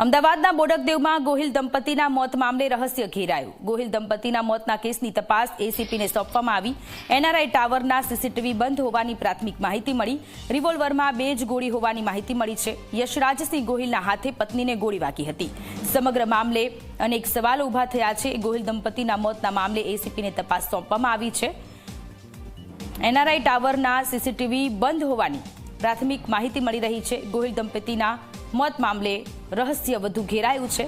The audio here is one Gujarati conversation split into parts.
અમદાવાદના બોડકદેવમાં ગોહિલ દંપતીના મોત મામલે રહસ્ય ઘેરાયું। ગોહિલ દંપતીના મોતના કેસની તપાસ એસીપીને સોંપવામાં આવી। એનઆરઆઈ ટાવરના સીસીટીવી બંધ હોવાની પ્રાથમિક માહિતી મળી। રિવોલ્વરમાં 2 જ ગોળી હોવાની માહિતી મળી છે। યશરાજસિંહ ગોહિલના હાથે પત્નીને ગોળી વાગી હતી। સમગ્ર મામલે અનેક સવાલો ઉભા થયા છે। ગોહિલ દંપતીના મોતના મામલે એસીપીને તપાસ સોંપવામાં આવી છે। એનઆરઆઈ ટાવરના સીસીટીવી બંધ હોવાની પ્રાથમિક માહિતી મળી રહી છે। ગોહિલ દંપતીના મોત મામલે રહસ્ય વધુ ઘેરાયું છે।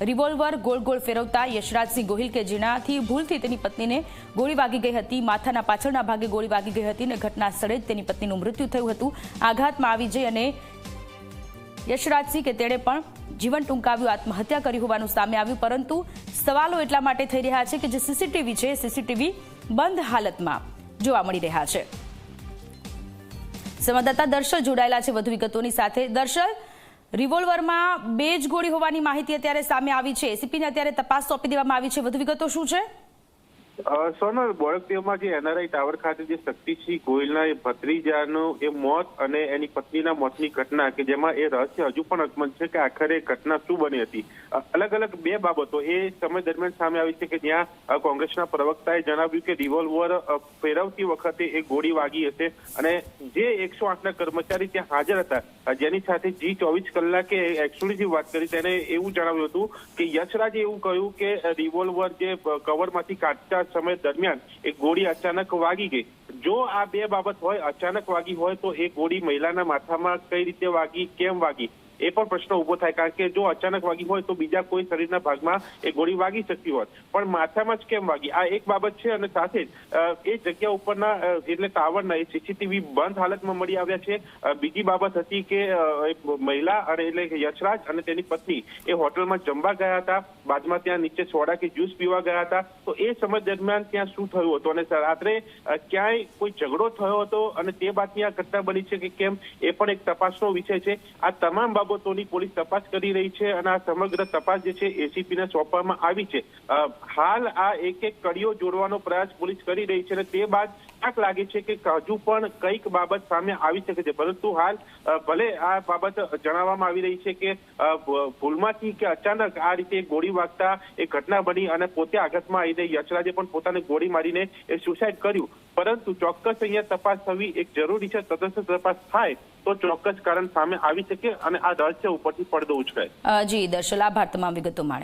રિવોલ્વર ગોળ ગોળ ફેરવતા યશરાજસિંહ ગોહિલ કે જેનાથી ભૂલથી તેની પત્નીને ગોળી વાગી ગઈ હતી। માથાના પાછળના ભાગે ગોળી વાગી ગઈ હતી અને ઘટના સ્થળે જ તેની પત્નીનું મૃત્યુ થયું હતું। આઘાતમાં આવી જઈ અને યશરાજસિંહ કે તેણે પણ જીવન ટૂંકાવ્યું, આત્મહત્યા કરી હોવાનું સામે આવ્યું। પરંતુ સવાલો એટલા માટે થઈ રહ્યા છે કે જે સીસીટીવી છે સીસીટીવી બંધ હાલતમાં જોવા મળી રહ્યા છે। સંવાદદાતા દર્શલ જોડાયેલા છે વધુ વિગતોની સાથે। દર્શલ, રિવોલ્વરમાં 2 જ ગોળી હોવાની માહિતી અત્યારે સામે આવી છે। એસીપીને અત્યારે તપાસ સોંપી દેવામાં આવી છે। વધુ વિગતો શું છે? સોનલ, બોડકદેવમાં જે એનઆરઆઈ ટાવર ખાતે જે શક્તિસિંહ ગોહિલના ભત્રીજાનું એ મોત અને એની પત્નીના મોતની ઘટના કે જેમાં એ રહસ્ય હજુ પણ અકબંધ છે કે આખરે ઘટના શું બની હતી। અલગ અલગ 2 બાબતો એ સમય દરમિયાન સામે આવી છે કે જ્યાં કોંગ્રેસના પ્રવક્તાએ જણાવ્યું કે રિવોલ્વર ફેરવતી વખતે એ ગોળી વાગી હશે અને જે 108ના કર્મચારી ત્યાં હાજર હતા જેની સાથે G24 કલાકે એક્સક્લુઝિવ વાત કરી તેને એવું જણાવ્યું હતું કે યશરાજે એવું કહ્યું કે રિવોલ્વર જે કવરમાંથી કાઢતા સમય દરમિયાન એક ગોળી અચાનક વાગી ગઈ। જો આ 2 બાબત હોય, અચાનક વાગી હોય તો એ ગોળી મહિલાના માથામાં કઈ રીતે વાગી, કેમ વાગી, એ પણ પ્રશ્ન ઉભો થાય। કારણ કે જો અચાનક વાગી હોય તો બીજા કોઈ શરીરના ભાગમાં એ ગોળી વાગી શકતી હોત, પણ માથામાં જ કેમ વાગી, આ એક બાબત છે। અને સાથે જ એ જગ્યા ઉપરના એટલે ટાવરના એ સીસીટીવી બંધ હાલતમાં મળી આવ્યા છે। બીજી બાબત હતી કે મહિલા અને એટલે યશરાજ અને તેની પત્ની એ હોટલમાં જમવા ગયા હતા, બાદમાં ત્યાં નીચે સોડા કે જ્યુસ પીવા ગયા હતા। તો એ સમય દરમિયાન ત્યાં શું થયું હતું અને રાત્રે ક્યાંય કોઈ ઝઘડો થયો હતો અને તે બાદની આ ઘટના બની છે કે કેમ, એ પણ એક તપાસનો વિષય છે। આ તમામ બાબતોની પોલીસ તપાસ કરી રહી છે અને આ સમગ્ર તપાસ જે છે એસીપીને સોંપવામાં આવી છે। હાલ આ એક કડીઓ જોડવાનો પ્રયાસ પોલીસ કરી રહી છે અને તે બાદ આગ લાગે છે કે હજુ પણ કંઈક બાબત સામે આવી શકે છે। પરંતુ હાલ ભલે આ બાબત જણાવવામાં આવી રહી છે કે ભૂલમાંથી કે અચાનક આ રીતે ગોળી વાગતા એ ઘટના બની અને પોતે આઘાતમાં આવીને યશરાજે પણ પોતાને ગોળી મારીને એ સુસાઇડ કર્યું, પરંતુ ચોક્કસ અહીંયા તપાસ થવી એક જરૂરી છે। તટસ્થ તપાસ થાય તો ચોક્કસ કારણ સામે આવી શકે અને આ રહસ્ય ઉપરથી પડદો ઉચકાય। જી દર્શલ, આભાર તમામ વિગતો માટે।